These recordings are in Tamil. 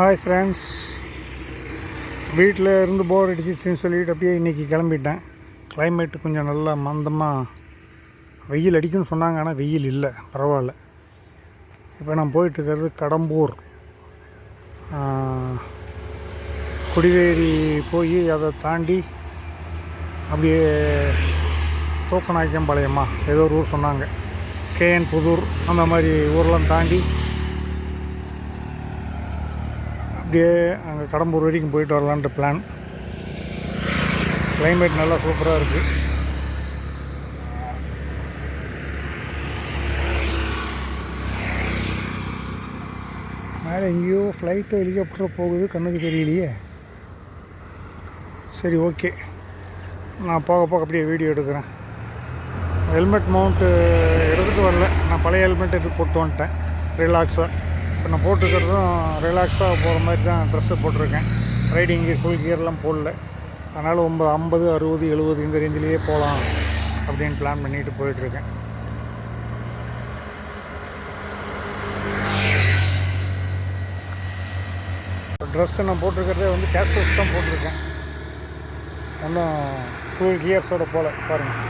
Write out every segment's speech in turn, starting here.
ஹாய் ஃப்ரெண்ட்ஸ், வீட்டில் இருந்து போர் அடிச்சிச்சுன்னு சொல்லிட்டு அப்படியே இன்றைக்கி கிளம்பிட்டேன். கிளைமேட்டு கொஞ்சம் நல்லா மந்தமாக வெயில் அடிக்குன்னு சொன்னாங்க, ஆனால் வெயில் இல்லை, பரவாயில்ல. இப்போ நான் போயிட்டுருக்கிறது கடம்பூர். கொடிவேரி போய் அதை தாண்டி அப்படியே தூக்கநாயக்கம்பாளையமா ஏதோ ஒரு ஊர் சொன்னாங்க, கேஎன் புதூர் அந்த மாதிரி ஊரெலாம் தாண்டி அப்படியே அங்கே கடம்பூர் வரைக்கும் போயிட்டு வரலான்ட்டு பிளான். கிளைமேட் நல்லா சூப்பராக இருக்குது. மேலே எங்கேயோ ஃப்ளைட்டு ஹெலிகாப்டர் போகுது, கண்ணுக்கு தெரியலையே. சரி, ஓகே, நான் போக போக அப்படியே வீடியோ எடுக்கிறேன். ஹெல்மெட் மவுண்ட்டு எடுத்துகிட்டு வரல, நான் பழைய ஹெல்மெட் எடுத்து போட்டு வந்துட்டேன் ரிலாக்ஸாக. இப்போ நான் போட்டுக்கிறதும் ரிலாக்ஸாக போகிற மாதிரி தான் ட்ரெஸ்ஸு போட்டிருக்கேன். ரைடிங் கியர், ஃபுல் கியர்லாம் போடல. அதனால் 50, 60, 70 இந்த ரேஞ்சிலேயே போகலாம் அப்படின்னு பிளான் பண்ணிட்டு போயிட்டுருக்கேன். ட்ரெஸ்ஸு நான் போட்டிருக்கிறதே வந்து கேஸ்டல்ஸ் தான் போட்டிருக்கேன். ஒன்றும் ஃபுல் கியர்ஸோடு போல் பாருங்கள்.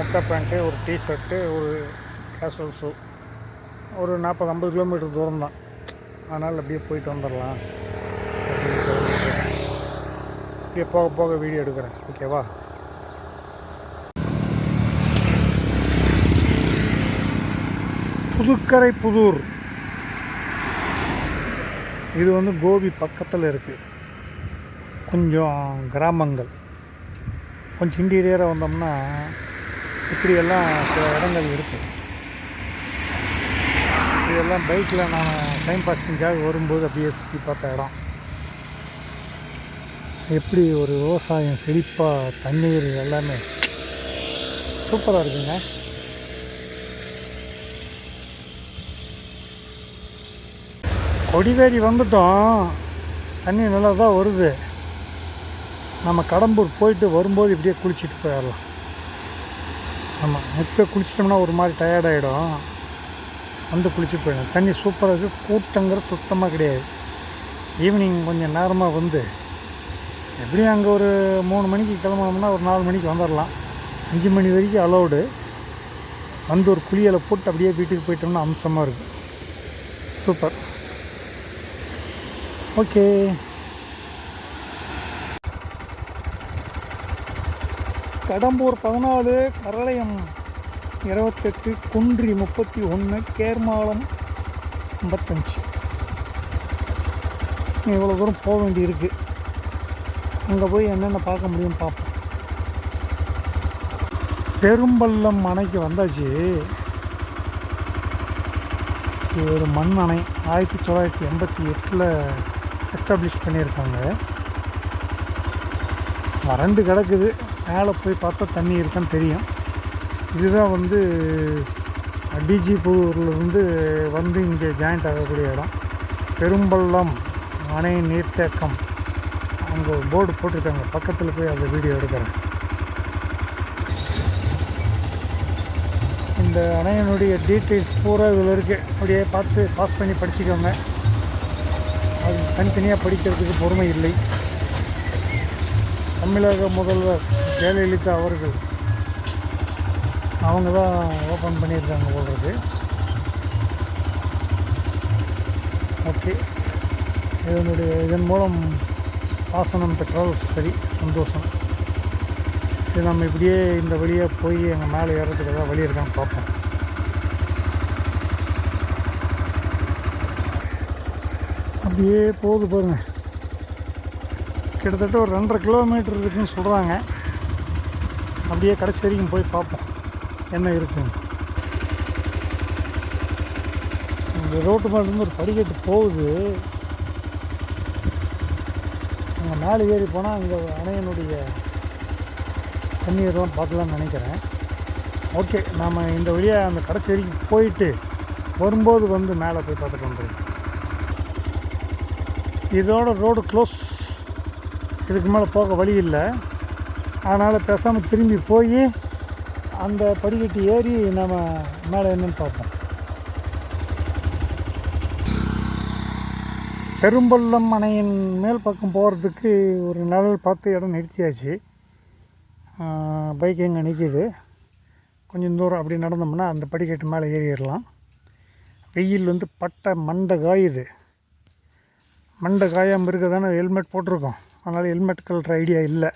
முக்கா பேண்ட்டு, ஒரு டிஷர்ட்டு, ஒரு கேஸ்டல் ஷூ. ஒரு 40-50 கிலோமீட்டர் தூரம் தான், அதனால் அப்படியே போயிட்டு வந்துடலாம் அப்படின்ட்டு. அப்படியே போக போக வீடியோ எடுக்கிறேன், ஓகேவா? புதுக்கரை புதூர் இது வந்து கோபி பக்கத்தில் இருக்குது. கொஞ்சம் கிராமங்கள், கொஞ்சம் இன்டீரியராக வந்தோம்னா இப்படியெல்லாம் சில இடங்கள் இருக்குது. இதெல்லாம் பைக்கில் நான் டைம் பாஸிங்காக வரும்போது அப்படியே சுற்றி பார்த்த இடம். எப்படி ஒரு விவசாயம் செழிப்பாக, தண்ணீர் எல்லாமே சூப்பராக இருக்குங்க. கொடிவேரி வந்துட்டோம், தண்ணி நல்லா தான் வருது. நம்ம கடம்பூர் போயிட்டு வரும்போது இப்படியே குளிச்சுட்டு போயிடலாம். ஆமாம், இப்போ குளிச்சிட்டோம்னா ஒரு மாதிரி டயர்டாகிடும். வந்து குளிச்சுட்டு போயிடும். தண்ணி சூப்பராக இருக்குது, கூட்டங்கிறது சுத்தமாக கிடையாது. ஈவினிங் கொஞ்சம் நேரமாக வந்து எப்படியும் அங்கே ஒரு 3 மணிக்கு கிளம்புனோம்னா ஒரு 4 மணிக்கு வந்துடலாம். 5 மணி வரைக்கும் அலௌடு. வந்து ஒரு குளியலை போட்டு அப்படியே வீட்டுக்கு போயிட்டோம்னா அம்சமாக இருக்குது. Super, okay. கடம்பூர் 14, கரளையம் 28, குன்றி 31, கேர்மாளம் 55. இவ்வளோ தூரம் போக வேண்டியிருக்கு. அங்கே போய் என்னென்ன பார்க்க முடியும் பார்ப்போம். பெரும்பள்ளம் அணைக்கு வந்தாச்சு. இது ஒரு மண் அணை, 1988 எஸ்டாப்ளிஷ் பண்ணியிருக்காங்க. வறண்டு கிடக்குது. மேலே போய் பார்த்தா தண்ணி இருக்கான்னு தெரியும். இதுதான் வந்து டிஜிபூர்லேருந்து வந்து இங்கே ஜாயிண்ட் ஆகக்கூடிய இடம். பெரும்பள்ளம் அணை நீர்த்தேக்கம். அங்கே போர்டு போட்டிருக்காங்க, பக்கத்தில் போய் அந்த வீடியோ எடுக்கிறேன். இந்த அணையினுடைய டீட்டெயில்ஸ் பூரா இதில் இருக்குது. அப்படியே பார்த்து பாஸ் பண்ணி படிச்சுக்கோங்க. அது தனித்தனியாக படிக்கிறதுக்கு பொறுமை இல்லை. தமிழக முதல்வர் ஜெயலலிதா அவர்கள் அவங்க தான் ஓப்பன் பண்ணியிருக்காங்க போடுறது. ஓகே, இதன் மூலம் பாசனம் பெற்றால் சரி, சந்தோஷம். இது நம்ம இப்படியே இந்த வழியாக போய் எங்கள் மேலே ஏறதுக்கு ஏதாவது வழி இருக்கான்னு பார்ப்போம். அப்படியே போகுது பாருங்க. கிட்டத்தட்ட ஒரு 2.5 கிலோமீட்டர் இருக்குதுன்னு சொல்கிறாங்க. அப்படியே கடைசி வரைக்கும் போய் பார்ப்போம் என்ன இருக்குன்னு. இந்த ரோட்டு மேலேருந்து ஒரு படிக்கட்டு போகுது. அங்கே மேலே ஏறி போனால் அங்கே அணையனுடைய தண்ணீர்லாம் பார்க்கலான்னு நினைக்கிறேன். ஓகே, நாம் இந்த வழியாக அந்த கடைசி வரைக்கும் போயிட்டு வரும்போது வந்து மேலே போய் பார்த்துட்டு வந்துடுவோம். இதோட ரோடு க்ளோஸ். இதுக்கு மேலே போக வழி இல்லை. அதனால் பேசாமல் திரும்பி போய் அந்த படிக்கட்டு ஏறி நம்ம மேலே என்னன்னு பார்ப்போம். பெரும்பள்ளம் அணையின் மேல் பக்கம் போகிறதுக்கு ஒரு நிழல் பார்த்து இடம் நிறுத்தியாச்சு. பைக் எங்கே நிற்கிது. கொஞ்சம் தூரம் அப்படி நடந்தோம்னா அந்த படிக்கட்டு மேலே ஏறிடலாம். வெயில் வந்து பட்டை மண்டை காயுது. மண்டை காயாமல் இருக்க தானே ஹெல்மெட் போட்டிருக்கோம். அதனால் ஹெல்மெட் கழட்டுற ஐடியா இல்லை.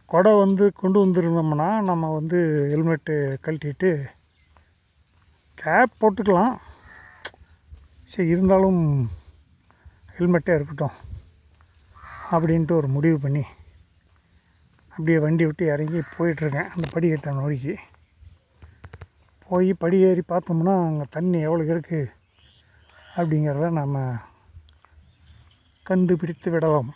கொடை வந்து கொண்டு வந்துருந்தோம்னா நம்ம வந்து ஹெல்மெட்டு கழட்டிட்டு கேப் போட்டுக்கலாம். சரி, இருந்தாலும் ஹெல்மெட்டே இருக்கட்டும் அப்படின்ட்டு ஒரு முடிவு பண்ணி அப்படியே வண்டி விட்டு இறங்கி போயிட்டுருக்கேன். அந்த படிக்கட்டை நோக்கி போய் படி ஏறி பார்த்தோம்னா அங்கே தண்ணி எவ்வளோ இருக்குது அப்படிங்கிறத நம்ம கண்டுபிடித்து விடலாம்.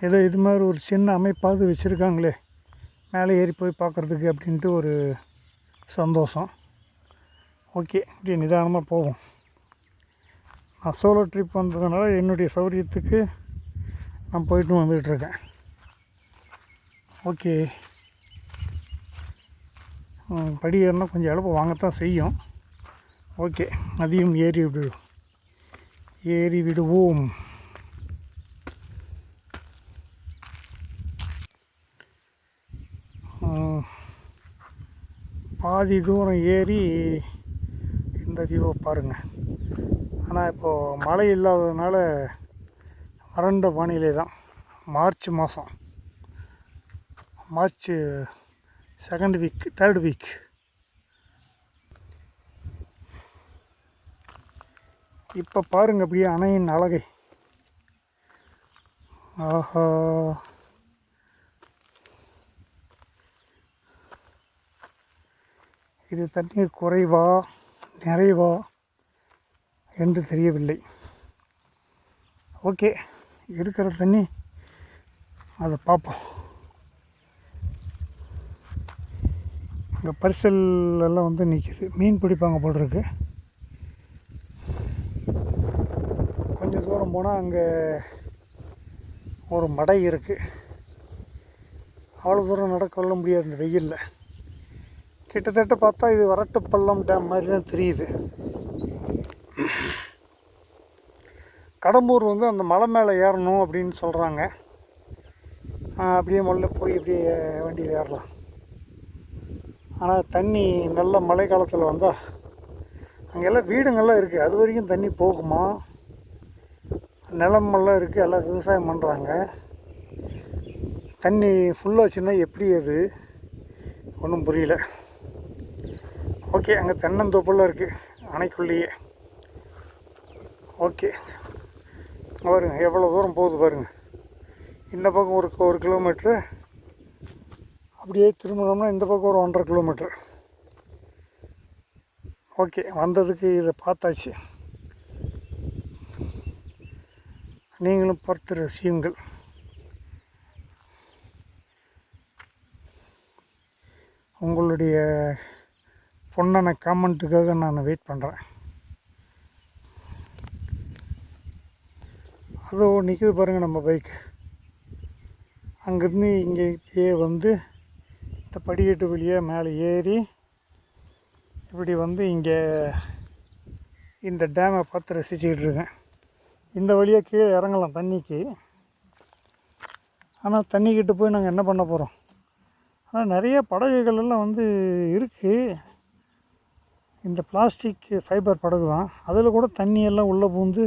ஏதோ இது மாதிரி ஒரு சின்ன அமைப்பாவது வச்சுருக்காங்களே மேலே ஏறி போய் பார்க்குறதுக்கு அப்படின்ட்டு ஒரு சந்தோஷம். ஓகே, இப்படி நிதானமாக போவோம். நான் சோலோ ட்ரிப் வந்ததுனால என்னுடைய சௌகரியத்துக்கு நான் போயிட்டு வந்துக்கிட்டுருக்கேன். ஓகே, படி ஏறினா கொஞ்சம் இழப்பு வாங்கத்தான் செய்யும். ஓகே, அதையும் ஏறி விடுவோம். பாதி தூரம் ஏறி இந்த வியூவை பாருங்கள். ஆனால் இப்போது மழை இல்லாததுனால வறண்ட வானிலை தான். மார்ச் மாதம், March 2nd week 3rd week. இப்போ பாருங்கள் அப்படியே அணையின் அழகை. ஆஹா, இது தண்ணீர் குறைவா நிறைவா என்று தெரியவில்லை. ஓகே, இருக்கிற தண்ணி அதை பார்ப்போம். இங்கே பரிசல் எல்லாம் வந்து நிற்கிது. மீன் பிடிப்பாங்க போல் இருக்கு. கொஞ்சம் தூரம் போனால் அங்கே ஒரு மடை இருக்குது. அவ்வளோ தூரம் நடக்க முடியாது இந்த வெயிலில். கிட்டத்தட்ட பார்த்தா இது வரட்டுப்பள்ளம் டேம் மாதிரி தான் தெரியுது. கடம்பூர் வந்து அந்த மலை மேலே ஏறணும் அப்படின்னு சொல்கிறாங்க. அப்படியே முதல்ல போய் அப்படியே வண்டியில் ஏறலாம். ஆனால் தண்ணி நல்ல மழை காலத்தில் வந்தால் அங்கெல்லாம் வீடுங்கள்லாம் இருக்குது. அது வரைக்கும் தண்ணி போகுமா? நிலமெல்லாம் இருக்குது, எல்லாம் விவசாயம் பண்ணுறாங்க. தண்ணி ஃபுல்லாச்சுன்னா எப்படி அது ஒன்றும் புரியல. ஓகே, அங்கே தென்னந்தோப்பெல்லாம் இருக்குது அணைக்குள்ளேயே. ஓகே, பாருங்க எவ்வளோ தூரம் போகுது பாருங்கள். இந்த பக்கம் ஒரு கிலோமீட்ரு, அப்படியே திரும்பினோம்னா இந்த பக்கம் ஒரு 1.5 கிலோமீட்ரு. ஓகே, வந்ததுக்கு இதை பார்த்தாச்சு. நீங்களும் பார்த்து ரசியுங்கள். உங்களுடைய பொண்ணான காமெண்ட்டுக்காக நான் வெயிட் பண்ணுறேன். அதோ நிற்குது பாருங்கள் நம்ம பைக். அங்கேருந்து இங்கே இப்படியே வந்து இந்த படிக்கட்டு வழியாக மேலே ஏறி இப்படி வந்து இங்கே இந்த டேமை பார்த்து ரசிச்சுக்கிட்டு இருக்கேன். இந்த வழியாக கீழே இறங்கலாம் தண்ணிக்கு. ஆனால் தண்ணிக்கிட்ட போய் நாங்கள் என்ன பண்ண போகிறோம்? ஆனால் நிறைய படகுகள் எல்லாம் வந்து இருக்குது. இந்த பிளாஸ்டிக் ஃபைபர் படகு தான். அதில் கூட தண்ணியெல்லாம் உள்ளே பூந்து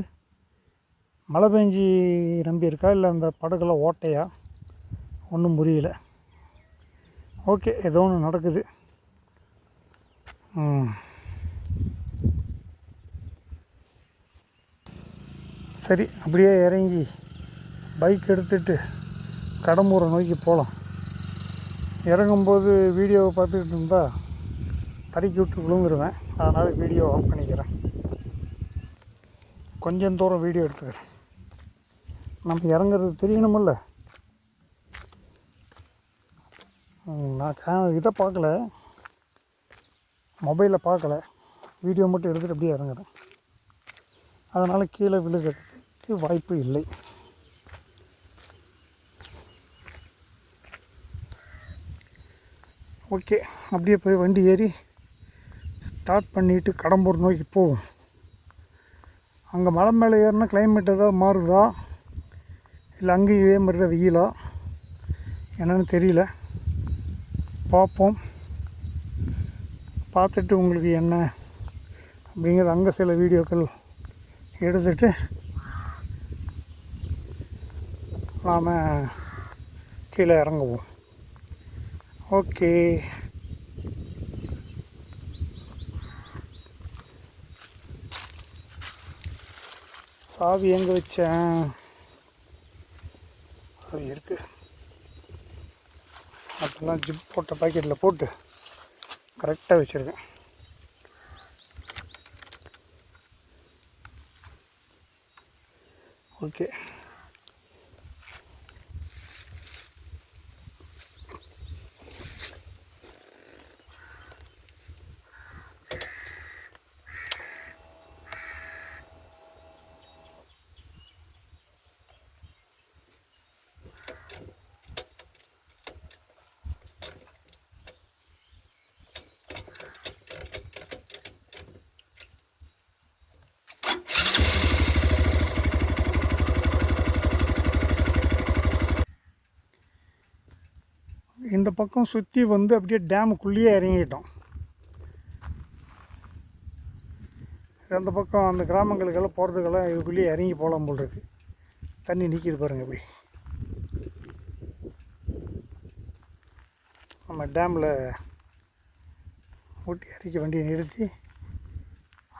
மழை பெஞ்சி நம்பி இருக்கா இல்லை அந்த படகுலாம் ஓட்டையா ஒன்றும் புரியல. ஓகே, ஏதோ ஒன்று நடக்குது. சரி, அப்படியே இறங்கி பைக் எடுத்துகிட்டு கடம்பூரை நோக்கி போகலாம். இறங்கும்போது வீடியோவை பார்த்துக்கிட்டு இருந்தால் தடுக்கி விட்டு விழுந்துருவேன். அதனால் வீடியோ ஆஃப் பண்ணிக்கிறேன். கொஞ்சம் தூரம் வீடியோ எடுத்துக்கிறேன். நம்ம இறங்குறது தெரியணுமில்ல. நான் இதை பார்க்கல, மொபைலில் பார்க்கல, வீடியோ மட்டும் எடுத்துகிட்டு அப்படியே இறங்குறேன். அதனால் கீழே விழுகிறதுக்கு வாய்ப்பு இல்லை. ஓகே, அப்படியே போய் வண்டி ஏறி ஸ்டார்ட் பண்ணிவிட்டு கடம்பூர் நோக்கி போவோம். அங்கே மலை மேலே ஏறினா கிளைமேட் ஏதாவது மாறுதா இல்லை அங்கேயும் இதே மாதிரி தான் வெயிலா என்னன்னு தெரியல. பார்ப்போம். பார்த்துட்டு உங்களுக்கு என்ன அப்படிங்கிறது அங்கே சில வீடியோக்கள் எடுத்துட்டு நாம் கீழே இறங்குவோம். ஓகே. சாவி எங்கே வச்சேன்? அது இருக்குது. அதெல்லாம் ஜிப் போட்ட பாக்கெட்டில் போட்டு கரெக்டாக வச்சுருக்கேன். ஓகே. இந்த பக்கம் சுற்றி வந்து அப்படியே டேமுக்குள்ளேயே இறங்கிட்டோம். அந்த பக்கம் அந்த கிராமங்களுக்கெல்லாம் போகிறதுக்கெல்லாம் இதுக்குள்ளேயே இறங்கி போகலாம் போல் இருக்குது. தண்ணி நிற்கிது பாருங்கள். இப்படி நம்ம டேமில் ஊட்டி இறக்கி வண்டியை நிறுத்தி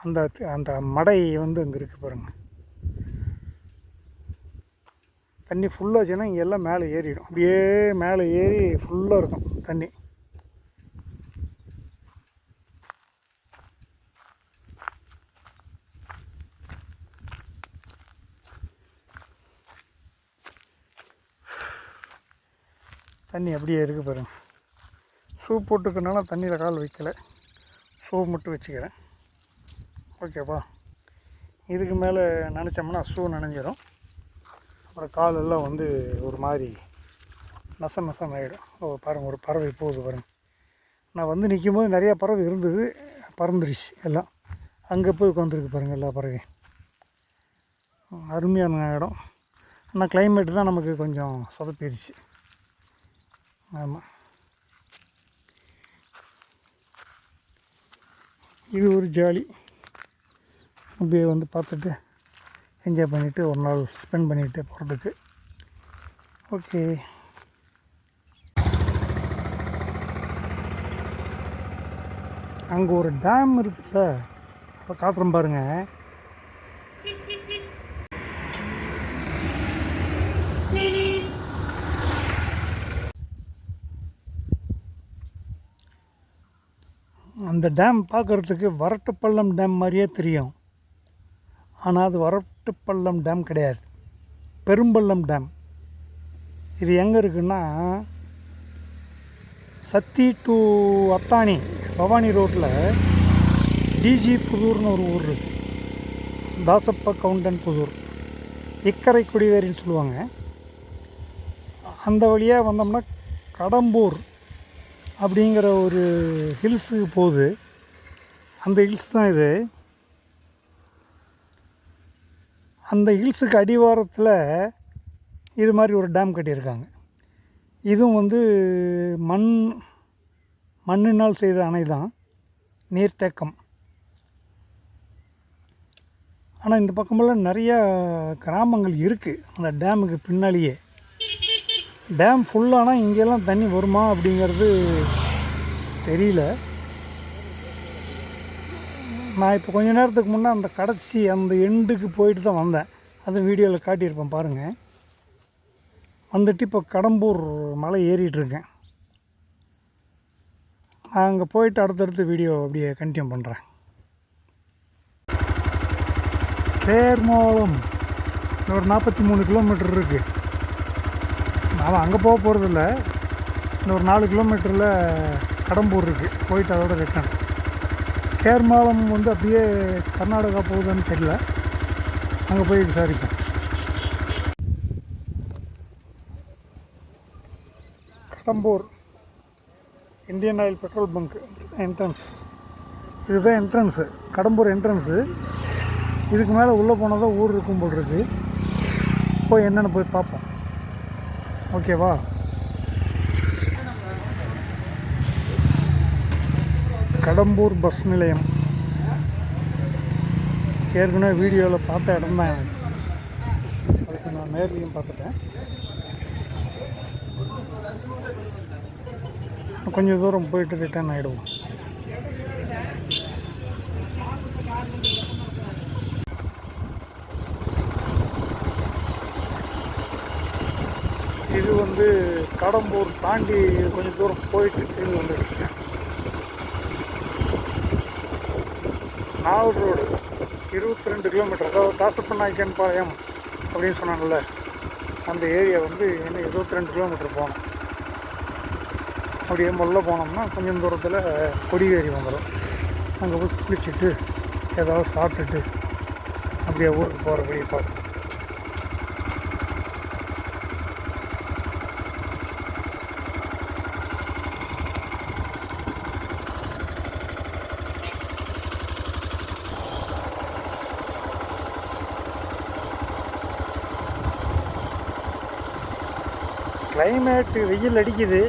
அந்த அந்த மடை வந்து அங்கே இருக்குது பாருங்கள். தண்ணி ஃபுல்லாச்சுன்னா இங்கே எல்லாம் மேலே ஏறிடும். அப்படியே மேலே ஏறி ஃபுல்லாக இருக்கும் தண்ணி. தண்ணி அப்படியே இருக்குது பாருங்கள். ஷூ போட்டுக்கிறனால தண்ணியில் கால் வைக்கலை, ஷூ மட்டும் வச்சுக்கிறேன். ஓகேப்பா. இதுக்கு மேலே நினச்சோம்னா ஷூ நனைஞ்சிடும். அப்புறம் காலெல்லாம் வந்து ஒரு மாதிரி நசம் ஆகிடும். பாருங்கள், ஒரு பறவை போகுது பாருங்கள். நான் வந்து நிற்கும் போது நிறையா பறவை இருந்தது, பறந்துருச்சு எல்லாம். அங்கே போய் உட்காந்துருக்கு பாருங்கள் எல்லா பறவையும். அருமையான இடம். ஆனால் கிளைமேட்டு தான் நமக்கு கொஞ்சம் சொதப்பிடுச்சு. ஆமாம், இது ஒரு ஜாலி. அப்படியே வந்து பார்த்துட்டு என்ஜாய் பண்ணிவிட்டு ஒரு நாள் ஸ்பெண்ட் பண்ணிவிட்டு போகிறதுக்கு. ஓகே. அங்கே ஒரு டேம் இருக்குல்ல, அதை காட்டுறோம் பாருங்கள். அந்த டேம் பார்க்குறதுக்கு வரட்டுப்பள்ளம் டேம் மாதிரியே தெரியும். ஆனால் அது வரட்டுப்பள்ளம் டேம் கிடையாது, பெரும்பள்ளம் டேம். இது எங்கே இருக்குன்னா, சத்தி டு அத்தானி பவானி ரோட்டில் டிஜி புதூர்னு ஒரு ஊர் இருக்குது. தாசப்ப கவுண்டன் புதூர், இக்கரை குடிவேரின்னு சொல்லுவாங்க. அந்த வழியாக வந்தோம்னா கடம்பூர் அப்படிங்கிற ஒரு ஹில்ஸுக்கு போகுது. அந்த ஹில்ஸ் தான் இது. அந்த ஹில்ஸுக்கு அடிவாரத்தில் இது மாதிரி ஒரு டேம் கட்டியிருக்காங்க. இதுவும் வந்து மண்ணினால் செய்த அணை தான், நீர்த்தேக்கம். ஆனால் இந்த பக்கமெல்லாம் நிறையா கிராமங்கள் இருக்குது அந்த டேமுக்கு பின்னாலேயே. டேம் ஃபுல்லானால் இங்கெல்லாம் தண்ணி வருமா அப்படிங்கிறது தெரியல. நான் இப்போ கொஞ்ச நேரத்துக்கு முன்னே அந்த கடைசி அந்த எண்டுக்கு போயிட்டு தான் வந்தேன். அது வீடியோவில் காட்டியிருப்பேன் பாருங்கள். வந்துட்டு இப்போ கடம்பூர் மலை ஏறிட்டுருக்கேன். நான் அங்கே போயிட்டு அடுத்தடுத்து வீடியோ அப்படியே கண்டினியூ பண்ணுறேன். கேர்மோலம் ஒரு 43 கிலோமீட்டர் இருக்குது. நாம் அங்கே போக போகிறதில்ல. இந்த ஒரு 4 கிலோமீட்டரில் கடம்பூர் இருக்குது, போயிட்டு அதோட ரிட்டர்ன். கேர்மாலம் வந்து அப்படியே கர்நாடகா போகுதுன்னு தெரியல, அங்கே போய் விசாரிப்பேன். Kadambur Indian oil petrol bunk entrance. இதுதான் என்ட்ரன்ஸு, கடம்பூர் என்ட்ரன்ஸு. இதுக்கு மேலே உள்ளே போனால் தான் ஊர் இருக்கும் போல் இருக்குது. போய் என்னென்னு போய் பார்ப்போம். ஓகேவா? கடம்பூர் பஸ் நிலையம் ஏற்கனவே வீடியோவில் பார்த்த இடம் தான் எனக்கு. அதுக்கு நான் நேர்லையும் பார்த்துட்டேன். கொஞ்சம் தூரம் போயிட்டு ரிட்டர்ன் ஆகிடுவோம். இது வந்து கடம்பூர் தாண்டி கொஞ்சம் தூரம் போயிட்டு திரும்பி வந்துருக்கேன். நாவல் ரோடு 22 கிலோமீட்டர், அதாவது தாசப்பநாயக்கன் பாளையம் அப்படின்னு சொன்னாங்கல்ல, அந்த ஏரியா வந்து இன்னும் 22 கிலோமீட்டர் போகணும். அப்படியே முதல்ல போனோம்னா கொஞ்சம் தூரத்தில் கொடிவேரி வந்துடும். அங்கே போய் குளிச்சுட்டு ஏதாவது சாப்பிட்டுட்டு அப்படியே ஊருக்கு போகிற வழியை பார்க்கணும். கிளைமேட்டு வெயில் அடிக்குது,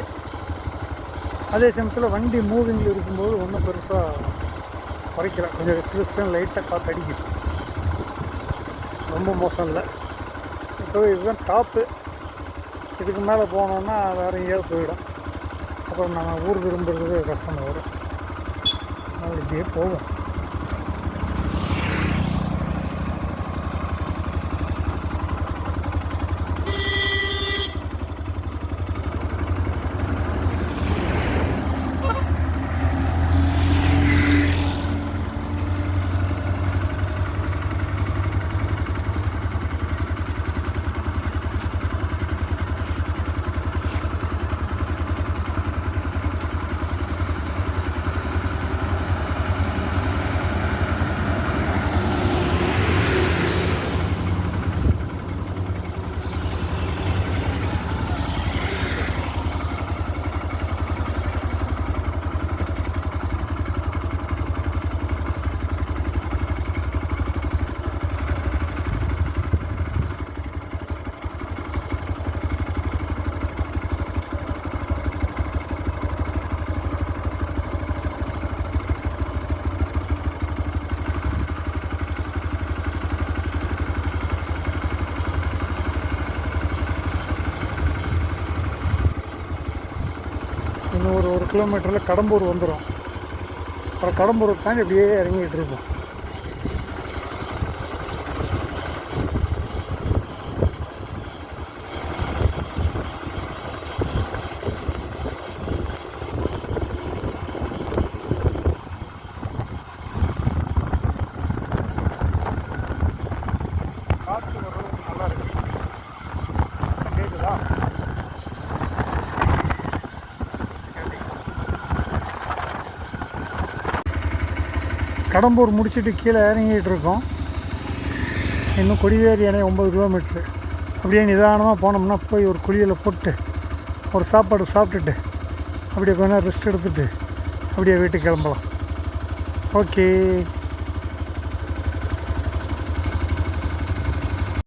அதே சமயத்தில் வண்டி மூவிங்கில் இருக்கும்போது ஒன்றும் பெருசாக குறைக்கல. கொஞ்சம் சிலஸ்டன் லைட்டாக காற்று அடிக்குது, ரொம்ப மோசம் இல்லை. இப்போ இதுதான் டாப்பு. இதுக்கு மேலே போனோன்னா வேறு எங்கேயாவது போயிடும். அப்புறம் நம்ம ஊர் திரும்புறது கஷ்டமாக வரும். அதனால் இப்படியே போவோம். இன்னும் ஒரு கிலோமீட்டரில் கடம்பூர் வந்துடும். அப்புறம் கடம்பூர் தாண்டி அப்படியே இறங்கிட்டு இருப்போம். காற்று வர்றது நல்லா இருக்கு. கேட்குதா? கடம்பூர் முடிச்சுட்டு கீழே இறங்கிட்டு இருக்கோம். இன்னும் கொடிவேரி அணை 9 கிலோமீட்ரு. அப்படியே நிதானமாக போனோம்னா போய் ஒரு குளியலை போட்டு ஒரு சாப்பாடு சாப்பிட்டுட்டு அப்படியே கொஞ்ச நேரம் ரெஸ்ட் எடுத்துகிட்டு அப்படியே வீட்டுக்கு கிளம்பலாம். ஓகே.